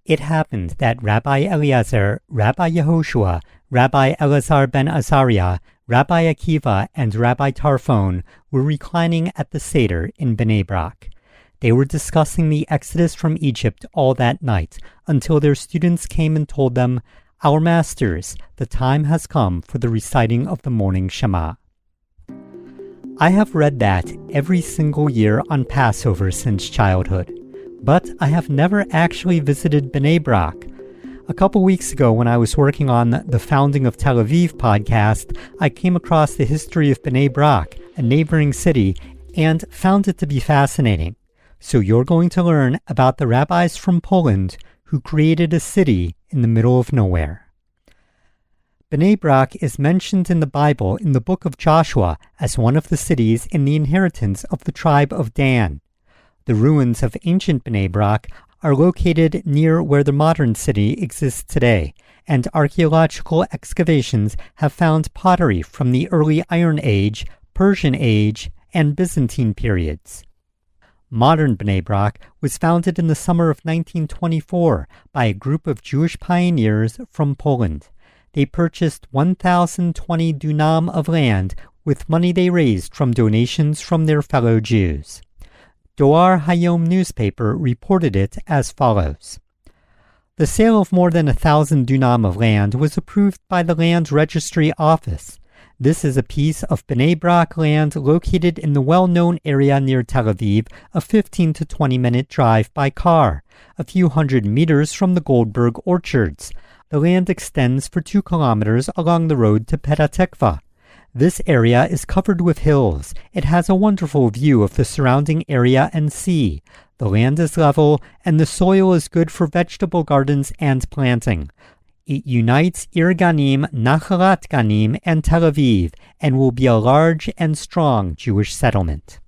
It happened that Rabbi Eliezer, Rabbi Yehoshua, Rabbi Elazar ben Azariah, Rabbi Akiva, and Rabbi Tarfon were reclining at the Seder in Bnei Brak. They were discussing the exodus from Egypt all that night until their students came and told them, "Our masters, the time has come for the reciting of the morning Shema." I have read that every single year on Passover since childhood, but I have never actually visited Bnei Brak. A couple weeks ago, when I was working on the Founding of Tel Aviv podcast, I came across the history of Bnei Brak, a neighboring city, and found it to be fascinating. So you're going to learn about the rabbis from Poland who created a city in the middle of nowhere. Bnei Brak is mentioned in the Bible in the book of Joshua as one of the cities in the inheritance of the tribe of Dan. The ruins of ancient Bnei Brak are located near where the modern city exists today, and archaeological excavations have found pottery from the early Iron Age, Persian Age, and Byzantine periods. Modern Bnei Brak was founded in the summer of 1924 by a group of Jewish pioneers from Poland. They purchased 1,020 dunam of land with money they raised from donations from their fellow Jews. Doar Hayom newspaper reported it as follows. The sale of more than 1,000 dunam of land was approved by the Land Registry Office. This is a piece of Bnei Brak land located in the well-known area near Tel Aviv, a 15 to 20-minute drive by car, a few hundred meters from the Goldberg orchards. The land extends for 2 kilometers along the road to Petah Tikva. This area is covered with hills. It has a wonderful view of the surrounding area and sea. The land is level, and the soil is good for vegetable gardens and planting. It unites Ir Ganim, Nachalat Ganim, and Tel Aviv, and will be a large and strong Jewish settlement.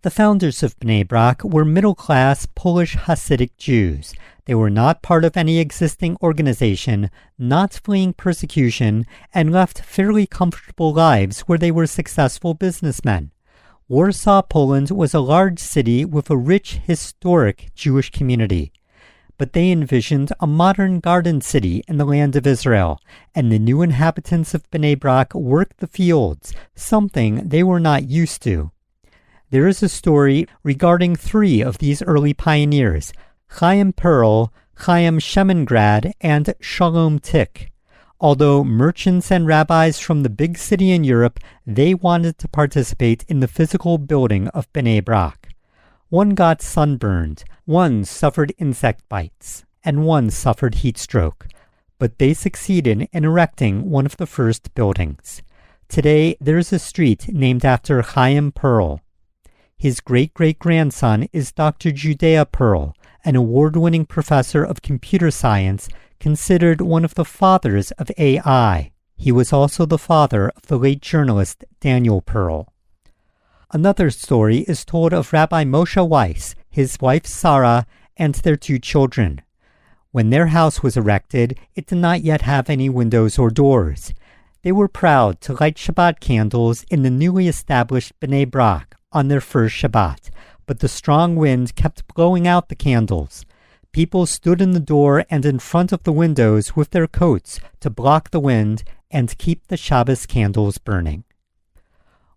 The founders of Bnei Brak were middle-class Polish Hasidic Jews. They were not part of any existing organization, not fleeing persecution, and left fairly comfortable lives where they were successful businessmen. Warsaw, Poland was a large city with a rich, historic Jewish community. But they envisioned a modern garden city in the land of Israel, and the new inhabitants of Bnei Brak worked the fields, something they were not used to. There is a story regarding 3 of these early pioneers, Chaim Perl, Chaim Shemengrad, and Shalom Tick. Although merchants and rabbis from the big city in Europe, they wanted to participate in the physical building of Bnei Brak. One got sunburned, one suffered insect bites, and one suffered heat stroke. But they succeeded in erecting one of the first buildings. Today, there is a street named after Chaim Perl. His great-great-grandson is Dr. Judea Perl, an award-winning professor of computer science, considered one of the fathers of AI. He was also the father of the late journalist Daniel Pearl. Another story is told of Rabbi Moshe Weiss, his wife Sarah, and their 2 children. When their house was erected, it did not yet have any windows or doors. They were proud to light Shabbat candles in the newly established Bnei Brak on their first Shabbat, but the strong wind kept blowing out the candles. People stood in the door and in front of the windows with their coats to block the wind and keep the Shabbos candles burning.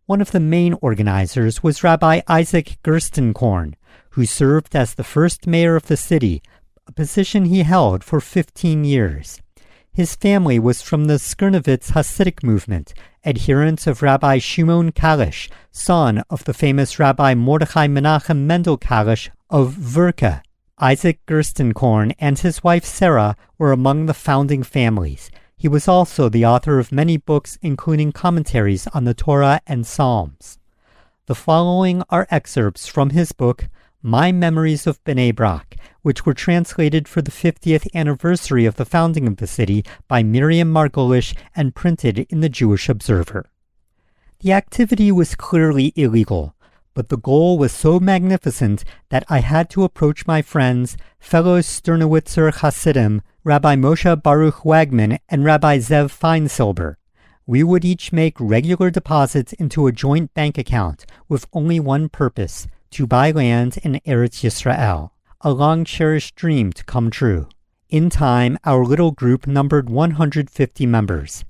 One of the main organizers was Rabbi Isaac Gerstenkorn, who served as the first mayor of the city, a position he held for 15 years. His family was from the Skirnovitz Hasidic movement, adherents of Rabbi Shimon Kalish, son of the famous Rabbi Mordechai Menachem Mendel Kalish of Verka. Isaac Gerstenkorn and his wife Sarah were among the founding families. He was also the author of many books, including commentaries on the Torah and Psalms. The following are excerpts from his book, My Memories of Bnei Brak, which were translated for the 50th anniversary of the founding of the city by Miriam Margolish and printed in the Jewish Observer. The activity was clearly illegal, but the goal was so magnificent that I had to approach my friends, fellow Sternowitzer Hasidim, Rabbi Moshe Baruch Wagman and Rabbi Zev Feinsilber. We would each make regular deposits into a joint bank account with only one purpose, to buy land in Eretz Yisrael, a long-cherished dream to come true. In time, our little group numbered 150 members.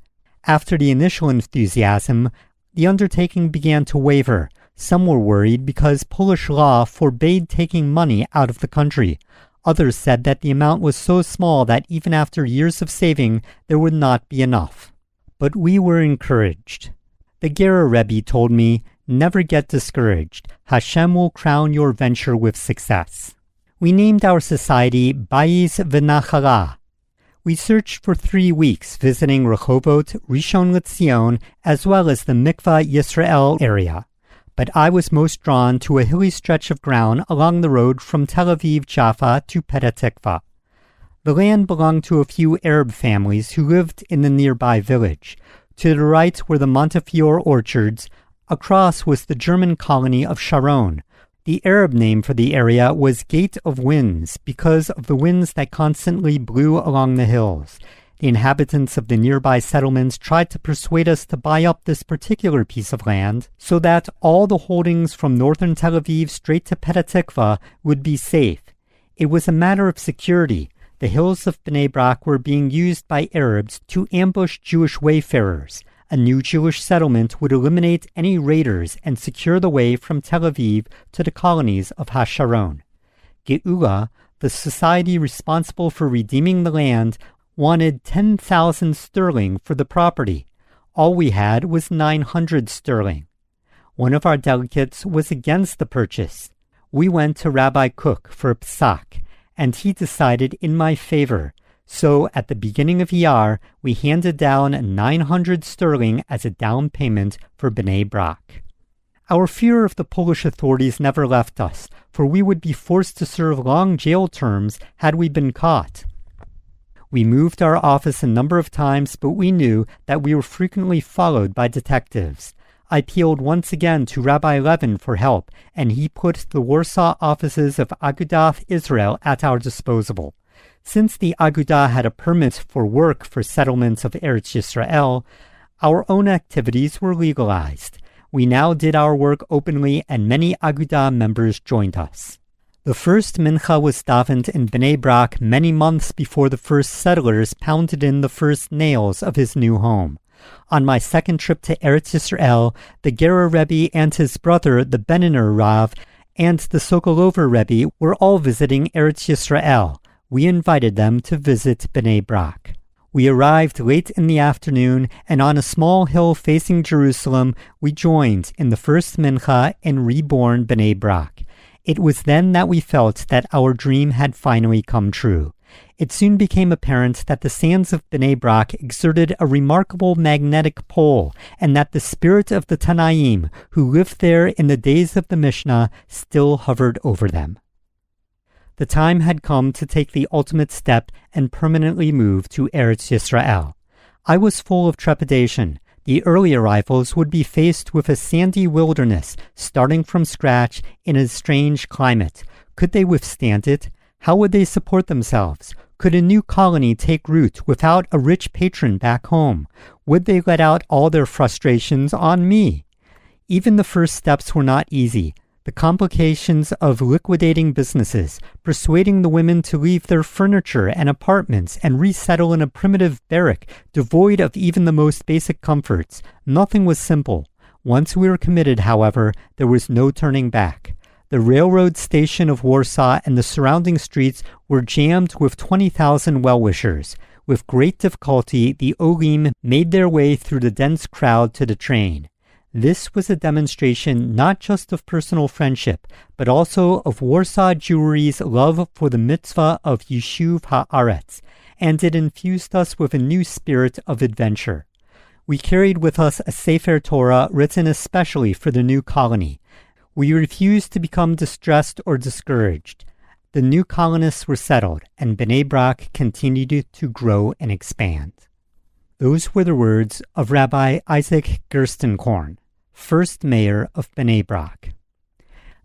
After the initial enthusiasm, the undertaking began to waver. Some were worried because Polish law forbade taking money out of the country. Others said that the amount was so small that even after years of saving, there would not be enough. But we were encouraged. The Gera Rebbe told me, "Never get discouraged. Hashem will crown your venture with success." We named our society Bayis V'Nachala. We searched for 3 weeks, visiting Rehovot, Rishon LeZion, as well as the Mikvah Yisrael area. But I was most drawn to a hilly stretch of ground along the road from Tel Aviv Jaffa to Petah Tikva. The land belonged to a few Arab families who lived in the nearby village. To the right were the Montefiore orchards. Across was the German colony of Sharon. The Arab name for the area was Gate of Winds because of the winds that constantly blew along the hills. The inhabitants of the nearby settlements tried to persuade us to buy up this particular piece of land so that all the holdings from northern Tel Aviv straight to Petah Tikva would be safe. It was a matter of security. The hills of Bnei Brak were being used by Arabs to ambush Jewish wayfarers. A new Jewish settlement would eliminate any raiders and secure the way from Tel Aviv to the colonies of Hasharon. Geula, the society responsible for redeeming the land, wanted 10,000 sterling for the property. All we had was 900 sterling. One of our delegates was against the purchase. We went to Rabbi Cook for a psak, and he decided in my favor. So at the beginning of Iyar, we handed down 900 sterling as a down payment for Bnei Brak. Our fear of the Polish authorities never left us, for we would be forced to serve long jail terms had we been caught. We moved our office a number of times, but we knew that we were frequently followed by detectives. I appealed once again to Rabbi Levin for help, and he put the Warsaw offices of Agudath Israel at our disposal. Since the Agudah had a permit for work for settlements of Eretz Yisrael, our own activities were legalized. We now did our work openly, and many Agudah members joined us. The first mincha was davened in Bnei Brak many months before the first settlers pounded in the first nails of his new home. On my second trip to Eretz Yisrael, the Gera Rebbe and his brother, the Beniner Rav, and the Sokolover Rebbe were all visiting Eretz Yisrael. We invited them to visit Bnei Brak. We arrived late in the afternoon, and on a small hill facing Jerusalem, we joined in the first mincha in reborn Bnei Brak. It was then that we felt that our dream had finally come true. It soon became apparent that the sands of Bnei Brak exerted a remarkable magnetic pull, and that the spirit of the Tanaim, who lived there in the days of the Mishnah, still hovered over them. The time had come to take the ultimate step and permanently move to Eretz Yisrael. I was full of trepidation. The early arrivals would be faced with a sandy wilderness, starting from scratch in a strange climate. Could they withstand it? How would they support themselves? Could a new colony take root without a rich patron back home? Would they let out all their frustrations on me? Even the first steps were not easy. The complications of liquidating businesses, persuading the women to leave their furniture and apartments and resettle in a primitive barrack devoid of even the most basic comforts. Nothing was simple. Once we were committed, however, there was no turning back. The railroad station of Warsaw and the surrounding streets were jammed with 20,000 well-wishers. With great difficulty, the Olim made their way through the dense crowd to the train. This was a demonstration not just of personal friendship, but also of Warsaw Jewry's love for the mitzvah of Yishuv Haaretz, and it infused us with a new spirit of adventure. We carried with us a Sefer Torah written especially for the new colony. We refused to become distressed or discouraged. The new colonists were settled, and Bnei Brak continued to grow and expand. Those were the words of Rabbi Isaac Gerstenkorn, first mayor of Bnei Brak.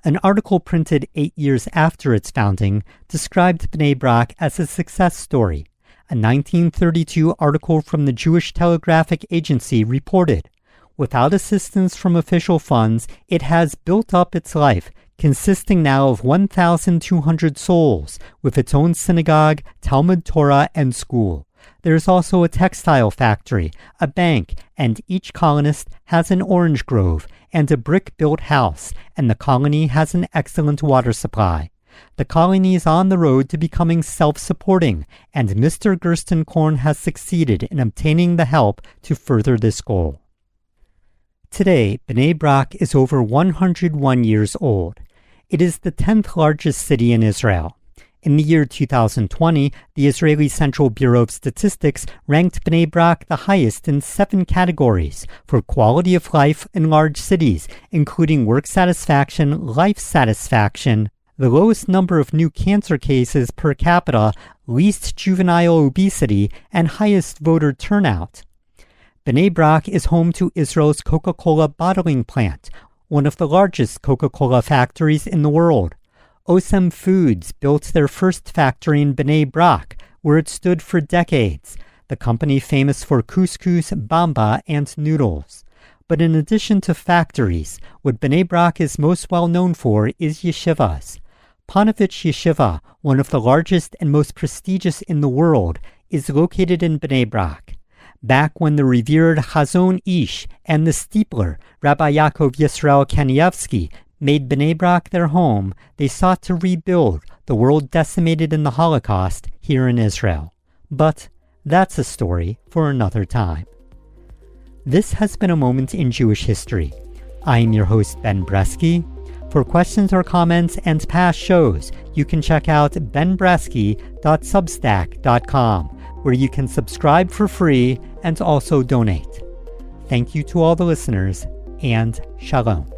An article printed 8 years after its founding described Bnei Brak as a success story. A 1932 article from the Jewish Telegraphic Agency reported, "Without assistance from official funds, it has built up its life, consisting now of 1,200 souls, with its own synagogue, Talmud Torah, and school. There is also a textile factory, a bank, and each colonist has an orange grove and a brick-built house, and the colony has an excellent water supply. The colony is on the road to becoming self-supporting, and Mr. Gerstenkorn has succeeded in obtaining the help to further this goal. Today, Bnei Brak is over 101 years old. It is the 10th largest city in Israel. In the year 2020, the Israeli Central Bureau of Statistics ranked Bnei Brak the highest in 7 categories for quality of life in large cities, including work satisfaction, life satisfaction, the lowest number of new cancer cases per capita, least juvenile obesity, and highest voter turnout. Bnei Brak is home to Israel's Coca-Cola bottling plant, one of the largest Coca-Cola factories in the world. Osem Foods built their first factory in Bnei Brak, where it stood for decades, the company famous for couscous, bamba, and noodles. But in addition to factories, what Bnei Brak is most well known for is yeshivas. Panovich Yeshiva, one of the largest and most prestigious in the world, is located in Bnei Brak. Back when the revered Chazon Ish and the steepler, Rabbi Yaakov Yisrael Kanievsky, made Bnei Brak their home, they sought to rebuild the world decimated in the Holocaust here in Israel. But that's a story for another time. This has been a moment in Jewish history. I am your host, Ben Bresky. For questions or comments and past shows, you can check out benbresky.substack.com, where you can subscribe for free and also donate. Thank you to all the listeners, and Shalom.